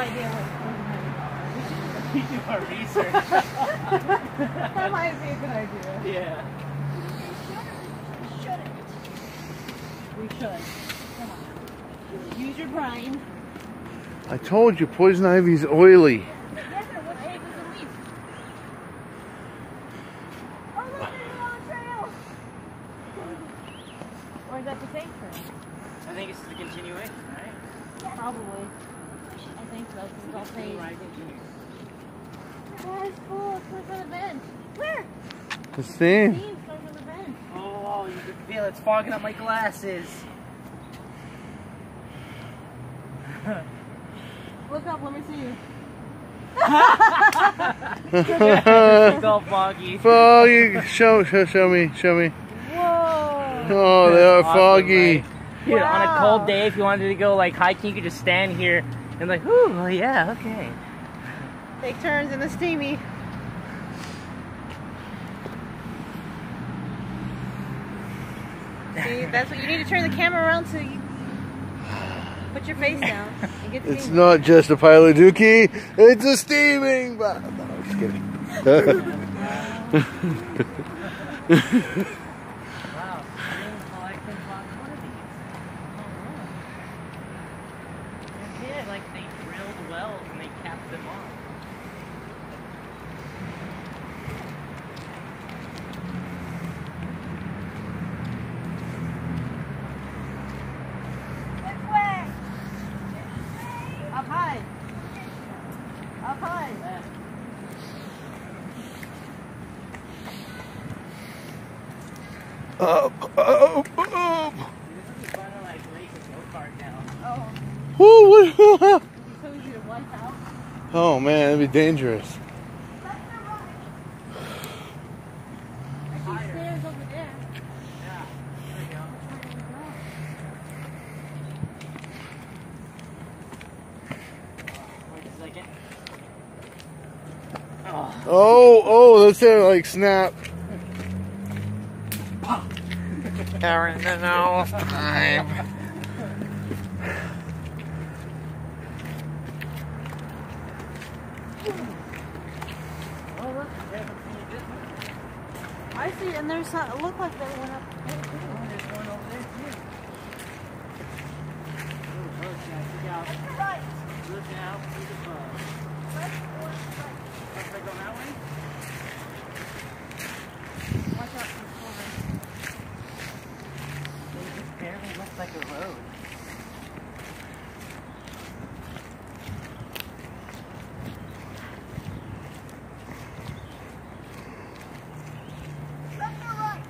idea what we do our research. That might be a good idea. Yeah. We should. Come on. Use your brain. I told you, poison ivy's oily. Yes, sir. What age is the leaf? Oh, look, there's a long trail. Or is that the same trail? I think it's the continuation, right? Probably. I think so, because it's all paved. Right. That is cool. It's like on the bench. Where? The steam. Steam starts on the bench. Oh, you can feel it's fogging up my glasses. Look up, let me see you. It's all foggy. Foggy. Show me. Whoa. Oh, they are Awesome, foggy. right? Dude, on a cold day, if you wanted to go like hiking, you could just stand here and like, whoo, well, yeah, okay. Take turns in the steamy. See, that's what you need to turn the camera around so you put your face down and get It's steamy. not just a pile of dookie, it's a steaming bath. No, I'm just kidding. Wow, stream collecting quantities. Yeah, like they drilled wells and they capped them off. Which way? Up high. Up high. Up. This is fun to like race a go-kart now. Oh, Woo, it's so easy to wipe out. oh man, that'd be dangerous. I see stairs over there. Yeah, there we go. Wait a second. Oh. Oh, that's it, like snap. Aaron, no time. Oh, look, I haven't seen this one. I see, and there's some, it looked like they went up there too. Oh, there's one over there too. Oh, look, guys, look out. Right. Look out for the bug. Right. Should I go that way? Watch out for the corner. It just barely looks like a road. Left or right?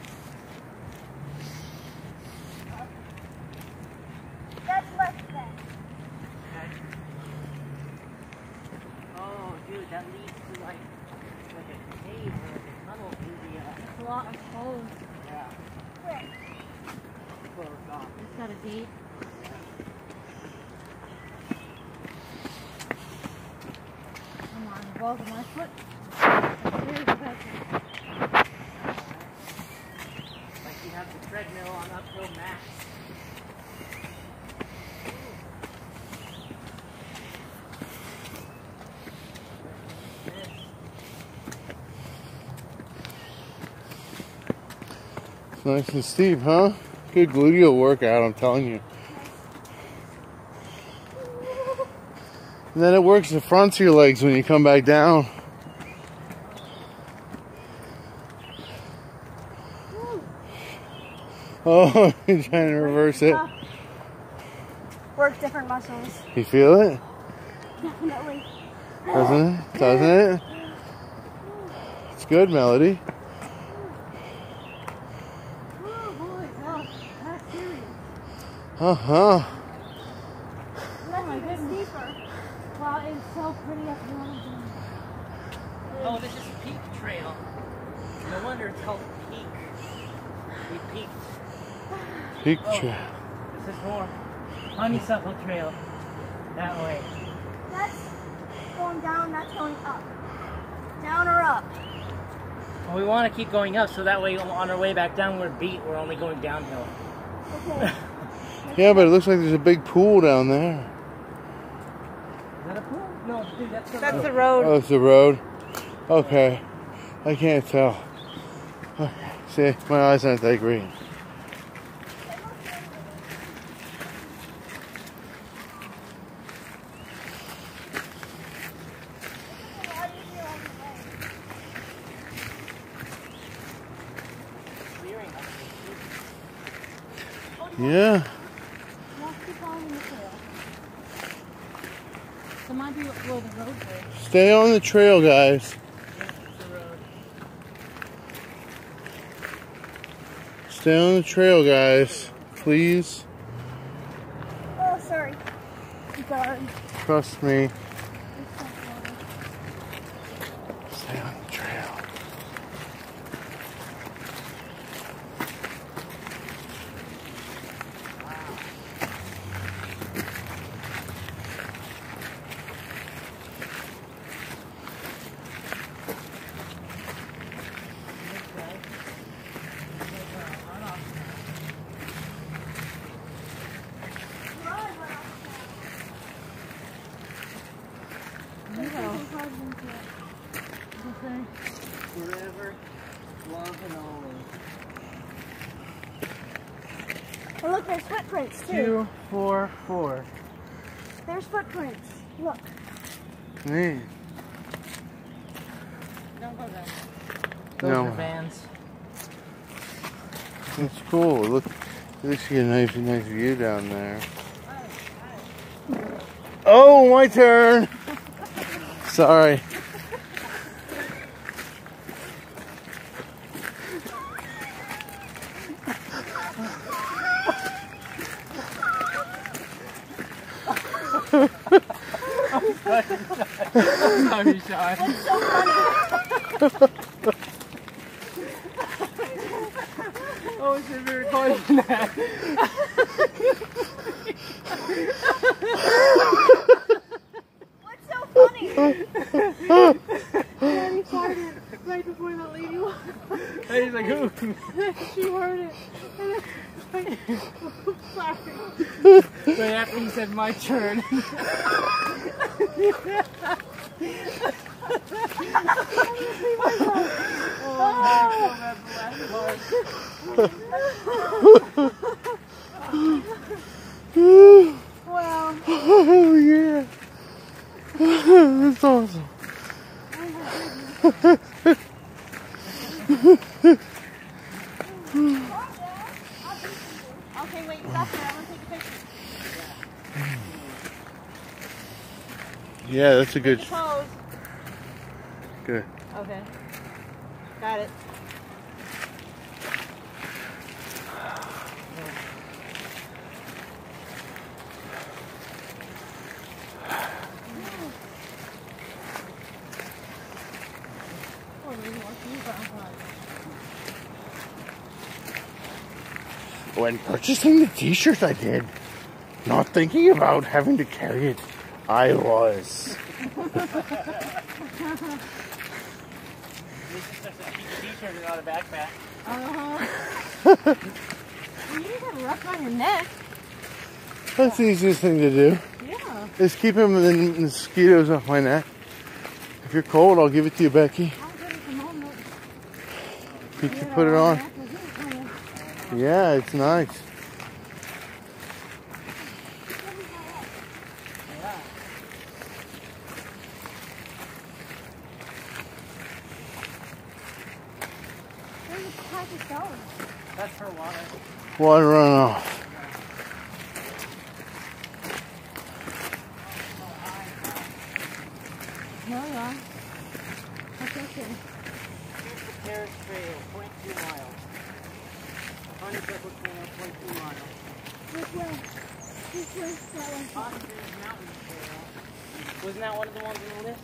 That's left then. Oh, dude, that leads to like a cave or like a tunnel through the It's a lot of holes. yeah. Where? Closed off. It's got a gate. Come on, the balls of my foot. Here's the bathroom. Like you have the treadmill on uphill max. It's nice and steep, huh? Good gluteal workout, I'm telling you. And then it works the fronts of your legs when you come back down. Oh, you're trying to reverse it. Work different muscles. You feel it? Definitely. Doesn't it? Doesn't it? It's good, Melody. Oh boy, oh, that's serious. Uh-huh. Oh my goodness. Deeper. Wow, it's so pretty up here. Oh, this is Peak Trail. No wonder it's called Peak. We peaked. Peak Oh, trail. this is more Honeysuckle Trail. That way. That's going down, that's going up. Down or up? Well, we want to keep going up so that way on our way back down we're beat. We're only going downhill. Okay. Yeah, but it looks like there's a big pool down there. Is that a pool? That's the road. Oh, it's the road? Okay. I can't tell. Okay. See, my eyes aren't that green. Yeah. So might be where the road is. Stay on the trail, guys. Stay on the trail, guys. Please. Oh, sorry. Sorry. Trust me. Stay on the trail. Forever, love, and always. Oh, look, there's footprints too. 2, 4, 4. There's footprints. Look. Neat. Don't go there. Those No. are Vans. It's cool. Look, at least you get a nice view down there. Oh, my turn. Sorry. Sorry, Sean. Oh, we should be recording that. What's so funny? Daddy farted right before that lady walked. And he's like, who? She heard it. And then, sorry. Right after he said my turn. Wow. Oh, yeah. That's awesome. Okay, wait, stop there. I want to take a picture. Yeah, that's a good. Pose. Good. Okay. Got it. When purchasing the t-shirt, I did. Not thinking about having to carry it. I was. This is just a t-shirt and not a backpack. Uh-huh. You didn't have a rough on your neck. That's the easiest thing to do. Yeah. Is keep the mosquitoes off my neck. If you're cold, I'll give it to you, Becky. I'll get it the moment. You can put it on. Yeah, it's nice. Where's the package going? That's her water. Water runoff. No, yeah. That's okay. Here's the Paris Trail, 0.2 miles. Honeysuckle Trail, 0.2 miles. Which way? Which way? That way. Ostrich Mountain Trail. Wasn't that one of the ones on the list?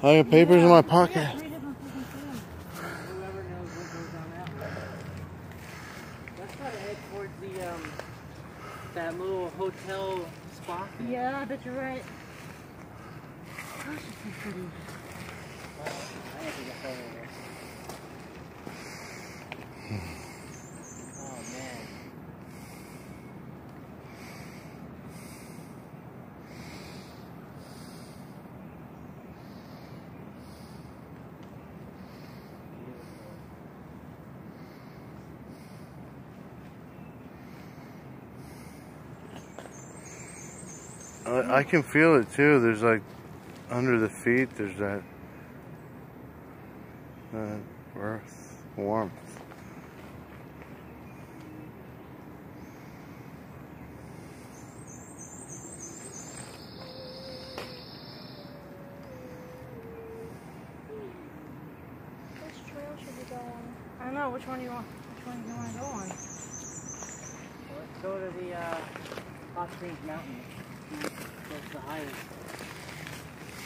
I got papers in my pocket. Whoever knows what goes on that one. Let's try to head towards the, that little hotel spot. Yeah, I bet you're right. Well, I have to get further there. Oh, man. I can feel it too. There's like under the feet. There's that earth warmth. Which trail should we go on? I don't know. Which one do you want? Which one do you want to go on? Let's go to the Hot Springs Mountain. That's the highest.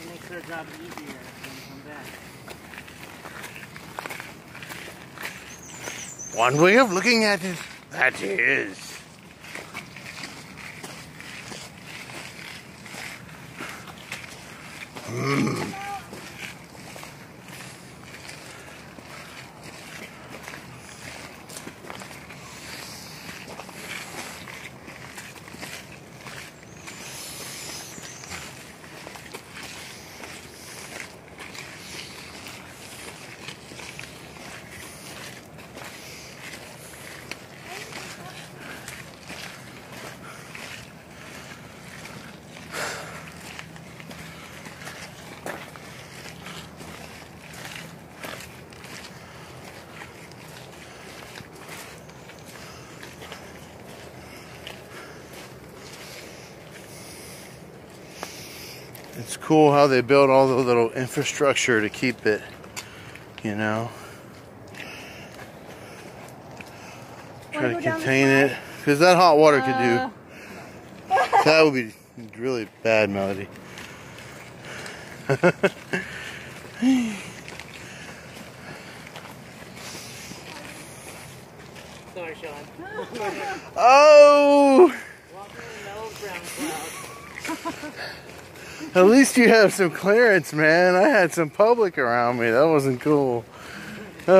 It makes our job easier when we come back. One way of looking at it, that is. It's cool how they build all the little infrastructure to keep it, you know. Try to contain it. Because that hot water could do. That would be really bad, Melody. Sorry, Sean. Oh! Walking in the mellow brown cloud. At least you have some clearance, man. I had some public around me. That wasn't cool. And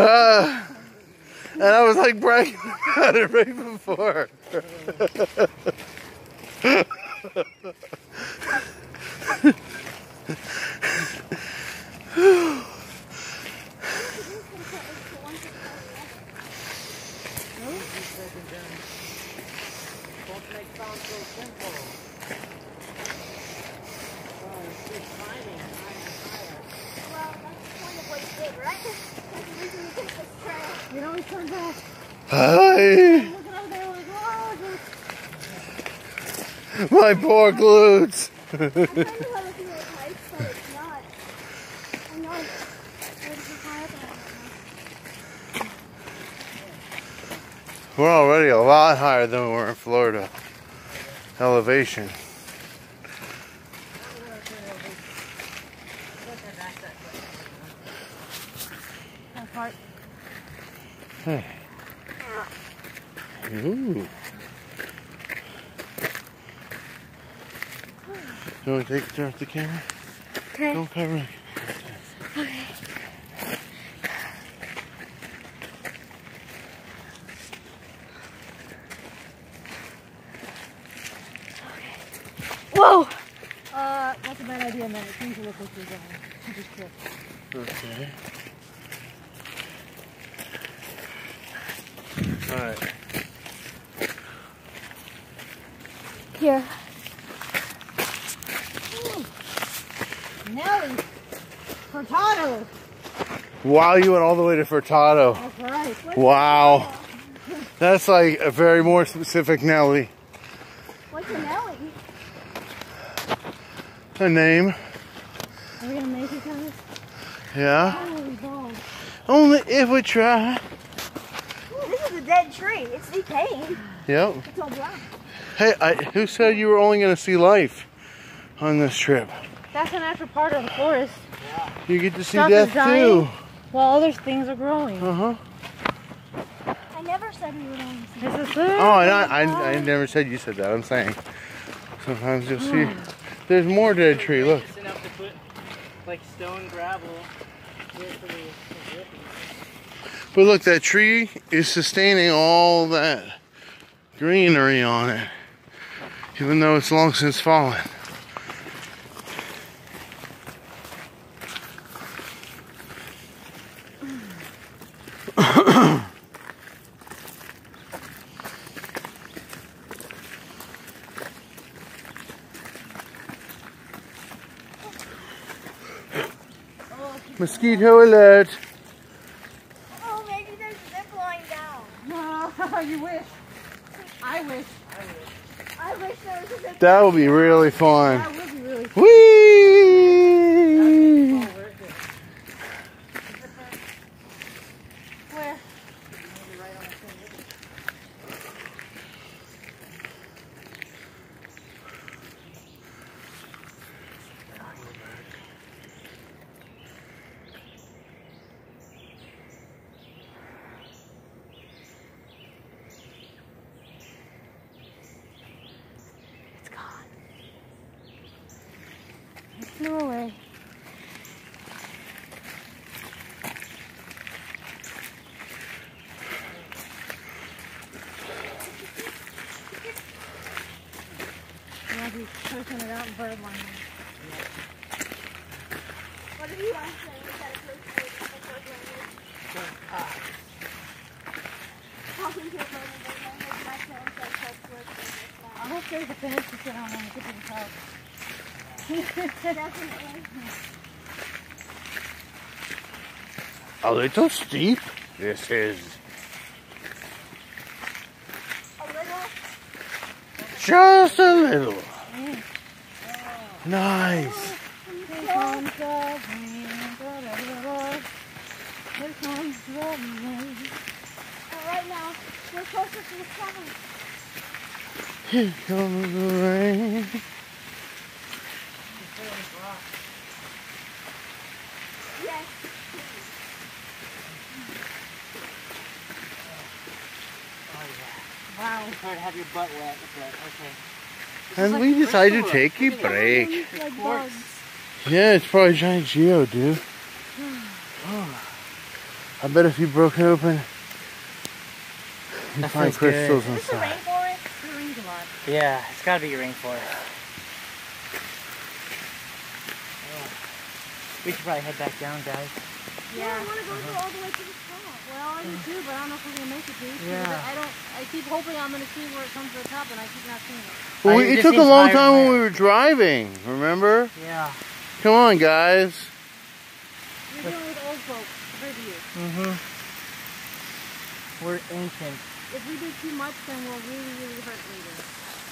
I was like bragging about it right before. Don't make sound so simple. Oh, it's just climbing higher and higher. Well, that's the point of what you did, right? That's the reason we took this trail. You know, we turned back. Hi. Looking over there, like, oh, My poor glutes. I think you have a few little heights, but it's not. I know it's high up on it. We're already a lot higher than we were in Florida. Elevation. That part. Hey. Ooh. You want to take it off the camera? Okay. Don't cover it. Whoa! That's a bad idea, man. It seems to look like you're going. You just tripped. Okay. Alright. Here. Nelly! Furtado! Wow, you went all the way to Furtado. That's right. Wow. That's like a very more specific Nelly. What's a Nelly? A name. Are we gonna make it, guys? Yeah. Holy balls. Only if we try. This is a dead tree. It's decaying. Yep. It's all brown. Hey, who said you were only going to see life on this trip? That's a natural part of the forest. You get to see Stuff death is dying. too. While other things are growing. Uh-huh. I never said we would only see. This is it. Oh, and I never said you said that. I'm saying sometimes you'll see there's more dead tree. Look. Just enough to put like stone gravel here for the dripping. But look, that tree is sustaining all that greenery on it, even though it's long since fallen. Mosquito alert. Oh, maybe there's a zip line down. No, you wish. I wish. I wish there was a zip line. That would be really fun. That would be really fun. Whee! Where? It's gone. It flew away. Yeah, he's pushing it out in bird line. What if you want to say we got a place to live in the language? Talking to a bird in bird language, my parents said that's worth it. I hope there's a finish to sit on when we get to the house. Definitely. A little steep. This is A little. just a little. Nice. Here comes the rain, da-da-da-da. Here comes the rain. But right now, we're closer to the sun. Here comes the rain. Yes. Wow. Sorry to have your butt wet, but okay. And we decided to take a break. Like bugs. Yeah, it's probably giant geo, dude. I bet if you broke it open, you'd That find feels good. crystals Is this a inside. rainforest? It rains a lot. Yeah, it's gotta be a rainforest. We should probably head back down, guys. Yeah, I want to go all the way to the top. Well, I do too, but I don't know if we're gonna make it, dude. Yeah. I keep hoping I'm gonna see where it comes to the top, and I keep not seeing it. Well, It it just took a seems long higher time when than we were driving, remember? Yeah. Come on, guys. You're dealing with old folks compared to you. Mm-hmm. We're ancient. If we do too much, then we'll really, really hurt later.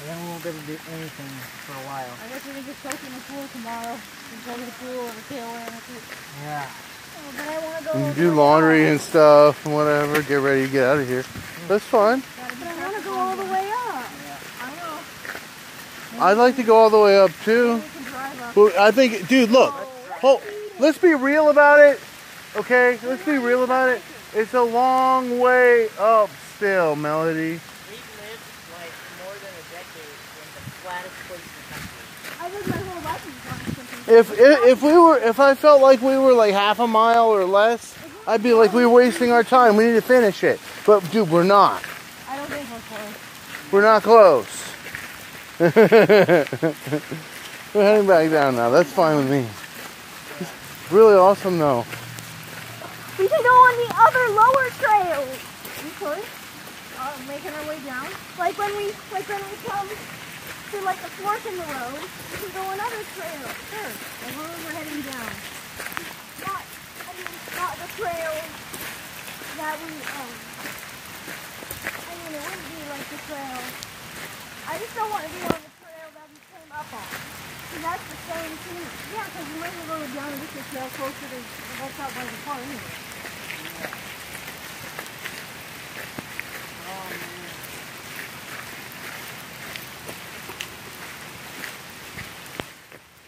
And then we won't be able to do anything for a while. I guess we're gonna get soaked in the pool tomorrow and go to the pool or the tailwind. Yeah. Oh, but I want to go. You all do the way laundry up. and stuff and whatever. Get ready to get out of here. That's fun. But I want to go all the way up. I know. I'd like to go all the way up too. We can drive up. Well, I think, dude, look. Let's be real about it. Okay? Let's be real about it. It's a long way up still, Melody. We've lived like more than a decade in the flattest place in the country. I lived my whole life in the country. If I felt like we were like half a mile or less, I'd be like, we're wasting our time. We need to finish it. But dude, we're not. I don't think we're close. We're not close. We're heading back down now. That's fine with me. It's really awesome though. We can go on the other lower trails. We could. Making our way down. Like when we come to like a fork in the road, we can go another trail. Sure. As long as we're heading down. Not the trail that we I mean, it wouldn't be like the trail. I just don't want to be on the trail that we came up on. See, that's the same thing. Yeah, because we might as well go down and get the trail closer to what's out by the car anyway.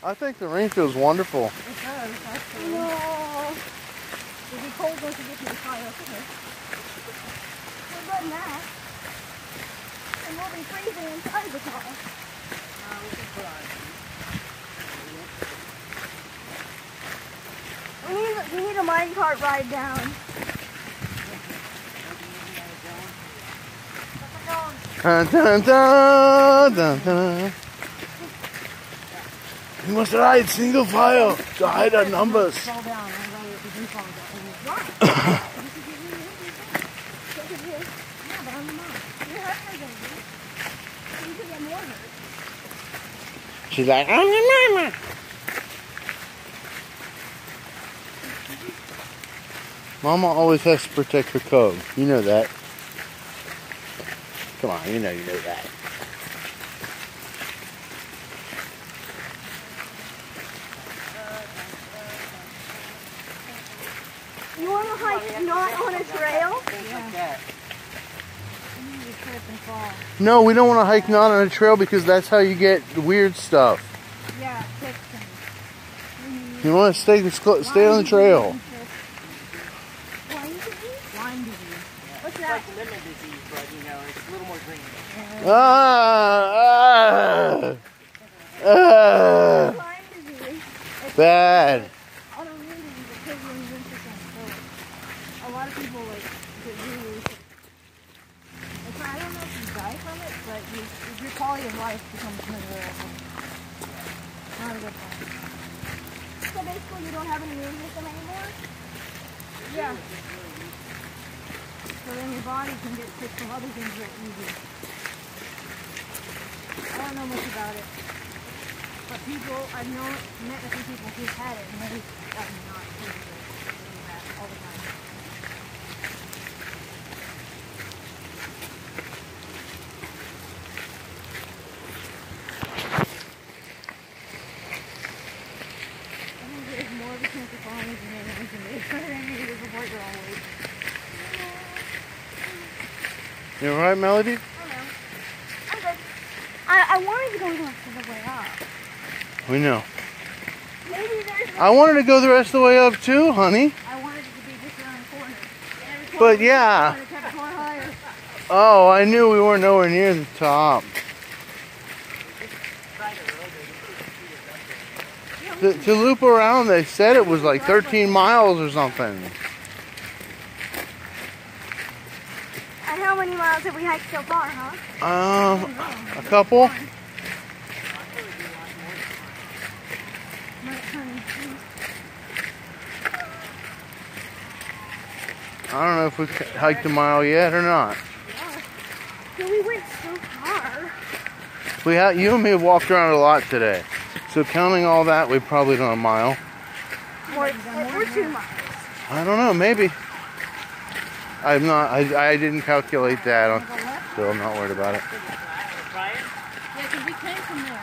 I think the rain feels wonderful. It does, actually. No. It'll be cold once you get to the car, that's okay. We're good now. And we'll be freezing inside the car. We need a minecart ride down. Dun, dun, dun, dun, dun. We must ride single file to hide our numbers. Fall down. I'd rather if we do fall down. Why? Yeah, but I'm the mom. You're hurting her, baby. You could get more hurt. She's like, I'm your mama. Mama always has to protect her cub. You know that. Come on, you know that. You want to hike not on a trail? Things like that. You trip and fall. No, we don't want to hike not on a trail because that's how you get weird stuff. Yeah, ticks and You want to stay on the trail. Lyme disease? Lyme disease. What's It's that? like lemon disease, but you know, it's a little more green. Lyme disease. Bad. Autoimmune disease because your immune system. So a lot of people like get really sick. I don't know if you die from it, but your quality of life becomes miserable. Not a good thing. So basically you don't have an immune system anymore? Yeah. So then your body can get sick from other things real easy. I don't know much about it. But I've met a few people who've had it and they are not really good. Doing that all the time. I think there's more of a chance of falling than anyone can do. I need to support your own weight. You alright, Melody? I don't know. I'm good. I wanted to go the rest of the way up. We know. Maybe there's I wanted to go the rest of the way up too, honey. I wanted it to be just around the corner. Every But corner, yeah. I kept it going higher. Oh, I knew we were nowhere near the top. To loop around, they said it was like 13 miles or something. And how many miles have we hiked so far, huh? A couple. I don't know if we hiked a mile yet or not. So we went so far. You and me have walked around a lot today. So counting all that, we've probably done a mile. Or 2 miles. I don't know, maybe. I didn't calculate that, so I'm not worried about it. Try it? Yeah, because we came from there.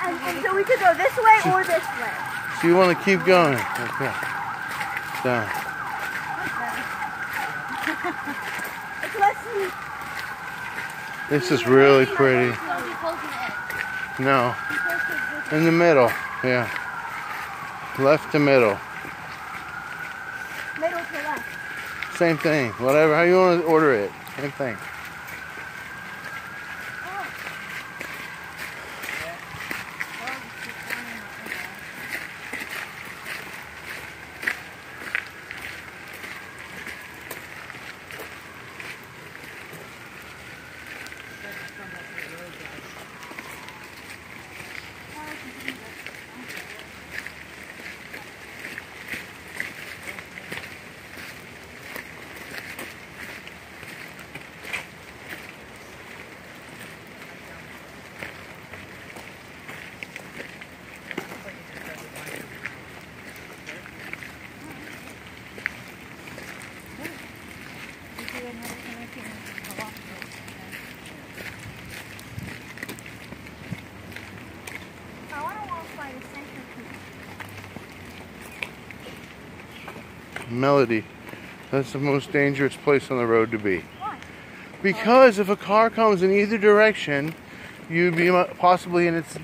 And so we could go this way or this way. So you want to keep going. Okay. Down. It's less than This is really pretty. No. In the middle. Yeah. Left to middle. middle to left. Same thing. Whatever. How you want to order it. Same thing. I want to walk by the centipede. Melody. That's the most dangerous place on the road to be. Why? Because if a car comes in either direction, you'd be possibly in its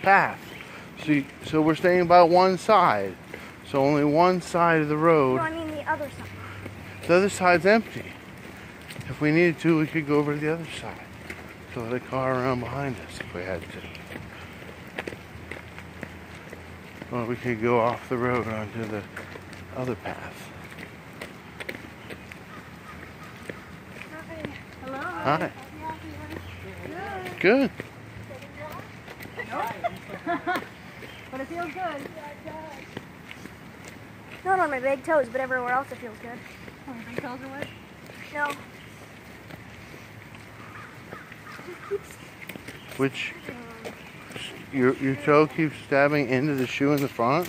path. So we're staying by one side. So only one side of the No, road. I mean the other side. The other side's empty. If we needed to, we could go over to the other side. So let a car around behind us if we had to. Or we could go off the road onto the other path. Hello? Hi. Good. But it feels good. Not on my big toes, but everywhere else it feels good. Oh, your big toes are wet? No. Which your toe keeps stabbing into the shoe in the front?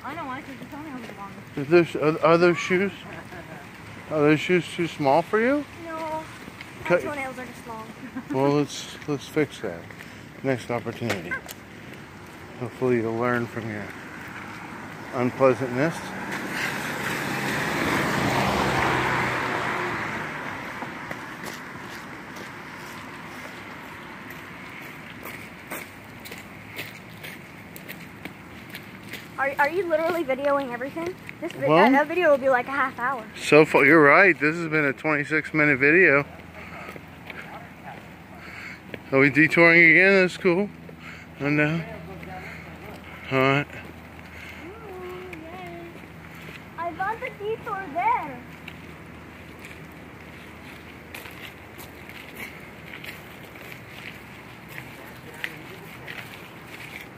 I know why, because you told me I was the longest. Are those shoes? Are those shoes too small for you? No, my Cut- toenails are just long. Well, let's fix that. Next opportunity. Hopefully you'll learn from your unpleasantness. Are you literally videoing everything? Well- That video will be like a half hour. So far, you're right. This has been a 26-minute video. Are we detouring again? That's cool. And alright. I love the detour there.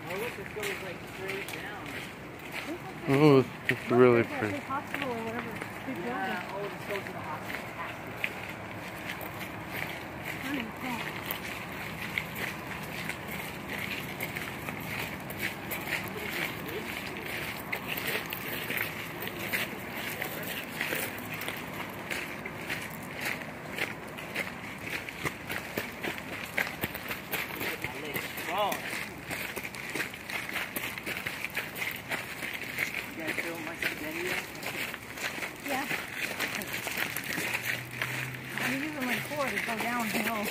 Oh, look, this goes like straight down. Oh, it's really It's pretty. a hospital or whatever. Big building. Yeah, oh, this goes to the hospital. Oh. You guys feel my spaghetti yet? Yeah. I'm using my cord to go downhill.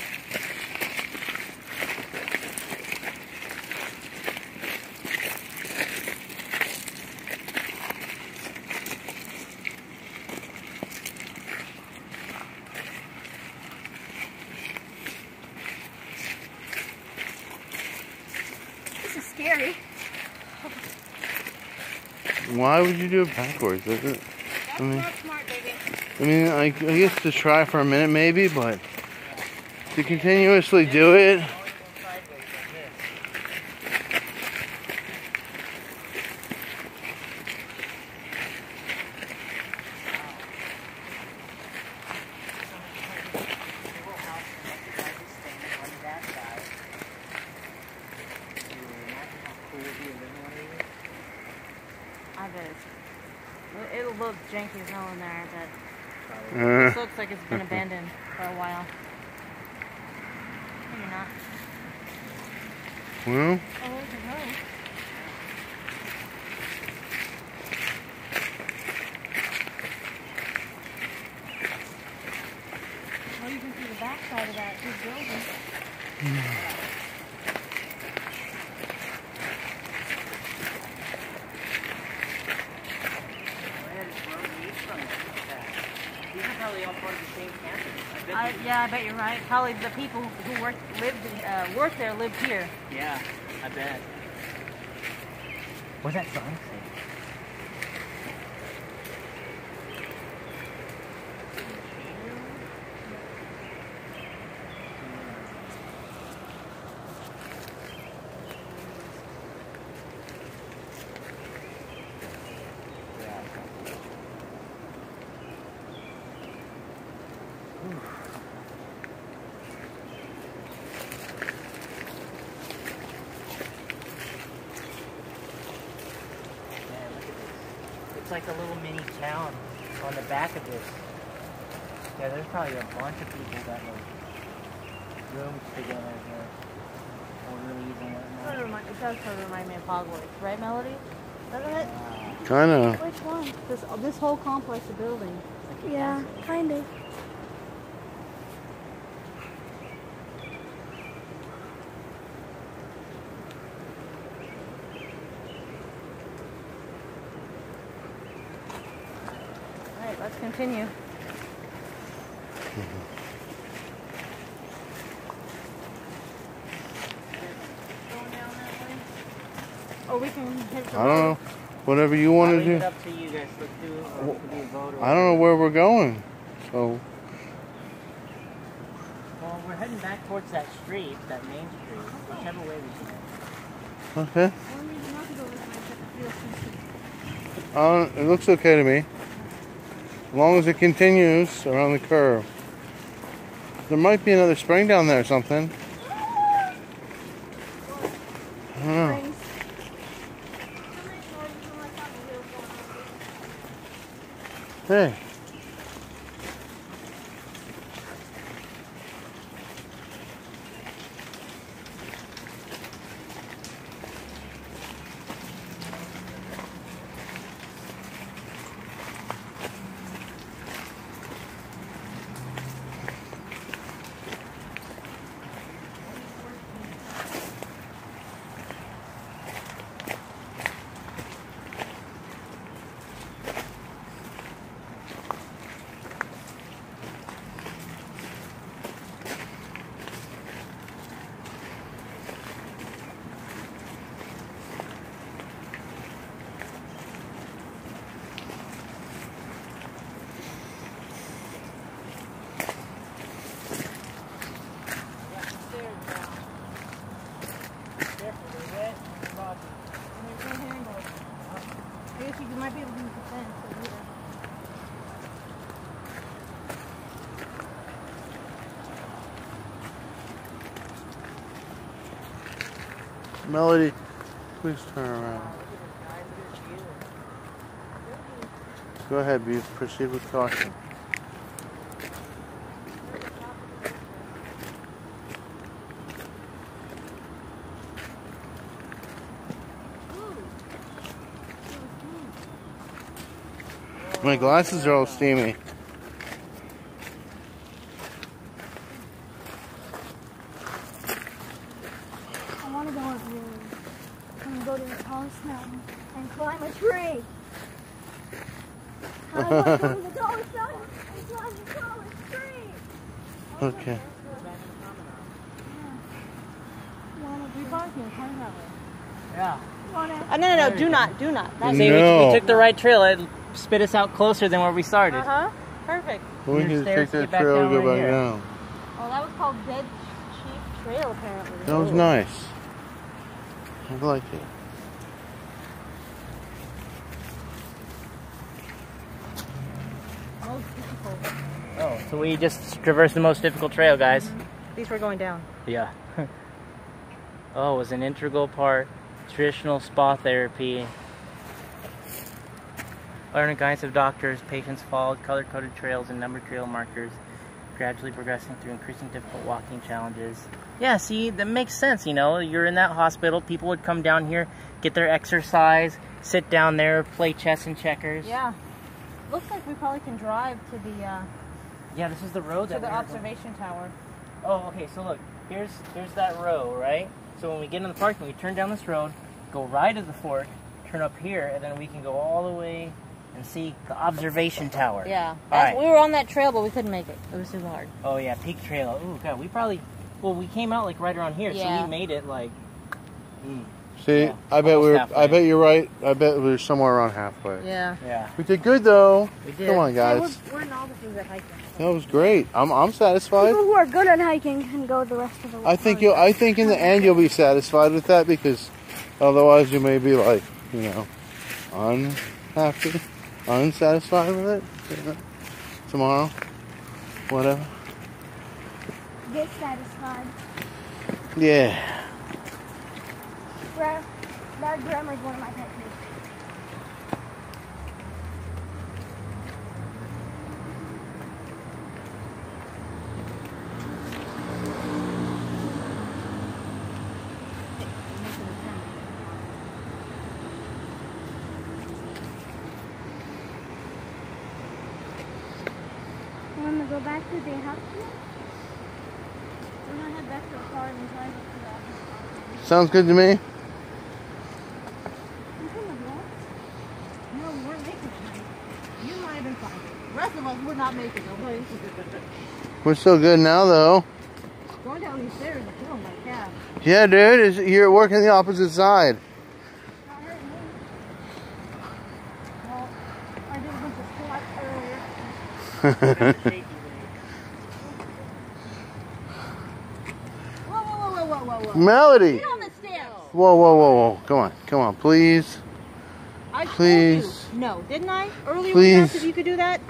This is scary. Why would you do it backwards? Is it? That's I mean- not smart, baby. I mean, I guess to try for a minute maybe, but to continuously do it. Always go sideways like this. I bet it'll look janky as hell in there, but Uh, this looks like it's been abandoned for a while. Maybe not. well, Oh, there's a road. Well, you can see the backside of that big building. These are probably all part of the same campus. I bet Yeah, I bet you're right. Probably the people who worked there lived here. Yeah, I bet. What's that sign say? It's like a little mini town on the back of this. Yeah, there's probably a bunch of people that like rooms together here. Or really even It does sort of remind me of Hogwarts, right, Melody? Doesn't it? kind of. Which one? This whole complex of buildings. Yeah, kind of. All right, let's continue. Going down that way? Or we can hit the I don't know. Whatever you want I'll to leave it do. up to you guys. Let's do it, or it could be a vote. Or I don't know where we're going. So, Well, we're heading back towards that street, that main street, whichever way we go. okay. Or we can not go this way, but it feels too It looks okay to me. As long as it continues around the curve. There might be another spring down there or something. I don't know. Hey. I guess you might be able to use the fence. Melody, please turn around. Go ahead, proceed with caution. My glasses are all steamy. I want to go up here and go to the tallest mountain and climb a tree. I want to go to the tallest mountain and climb the tallest tree. Okay. We probably can climb that way. Yeah. No, do not. That's See, No. we took the right trail. It spit us out closer than where we started. Perfect. We There's can stairs take to that get back trail and down go right back here. down. Oh, that was called Dead Chief Trail, apparently. That was nice. I like it. Most difficult. Oh, so we just traversed the most difficult trail, guys. At least we're going down. Yeah. Oh, it was an integral part. Traditional spa therapy. Learning guidance of doctors, patients followed color-coded trails and numbered trail markers, gradually progressing through increasing difficult walking challenges. Yeah, see, that makes sense, you know. You're in that hospital, people would come down here, get their exercise, sit down there, play chess and checkers. Yeah. Looks like we probably can drive to the Yeah, this is the road that we're going. observation tower. Oh, okay, so look, there's that row, right? So when we get in the parking, we turn down this road, go right to the fork, turn up here, and then we can go all the way and see the observation tower. Yeah. All right. We were on that trail, but we couldn't make it. It was too hard. Oh yeah, Peak Trail. Ooh, God, we probably, well, we came out like right around here, Yeah. so we made it like, See, Yeah, I bet almost we're. halfway. I bet you're right. I bet we're somewhere around halfway. Yeah. yeah. We did good though. We did. Come on, guys. We're novices at hiking. That was great. I'm satisfied. People who are good at hiking can go the rest of the way. I think in the end you'll be satisfied with that, because otherwise you may be like, you know, unhappy, unsatisfied with it. You know? Tomorrow, whatever. Get satisfied. Yeah. That grammar is one of my pet peeves. You want to go back to the house? We're gonna head back to the car and drive up to the office. Sounds good to me. You couldn't have walked. No, we weren't making it. Honey. You might have been fine. The rest of us would not make it, okay? We're still good now, though. Going down these stairs is killing my calf. Yeah, dude. You're working the opposite side. Not hurting me. Well, I did a bunch of squats earlier. Whoa. Melody. Get on the stairs. Whoa. Come on, please. I told Please. you. No, didn't I? Earlier Please. when you asked if you could do that?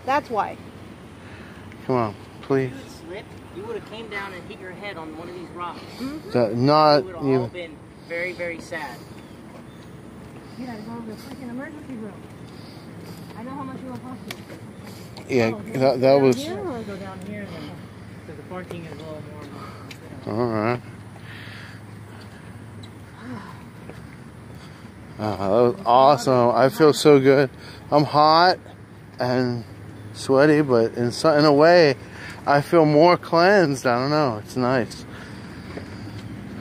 That's why. Come on, please. If you had slipped, you would have came down and hit your head on one of these rocks. That not You would have all even. been very, very sad. You gotta go to the freaking emergency room. I know how much you go parking? Yeah, Oh, that down was. here or go down here then? Because the parking is a little more. All right. That was awesome. I feel so good. I'm hot and sweaty, but in a way, I feel more cleansed. I don't know. It's nice.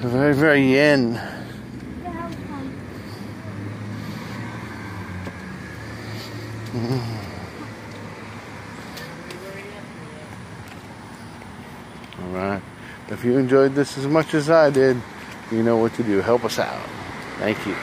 Very, very yin. Yeah, that was fun. All right. If you enjoyed this as much as I did, you know what to do. Help us out. Thank you.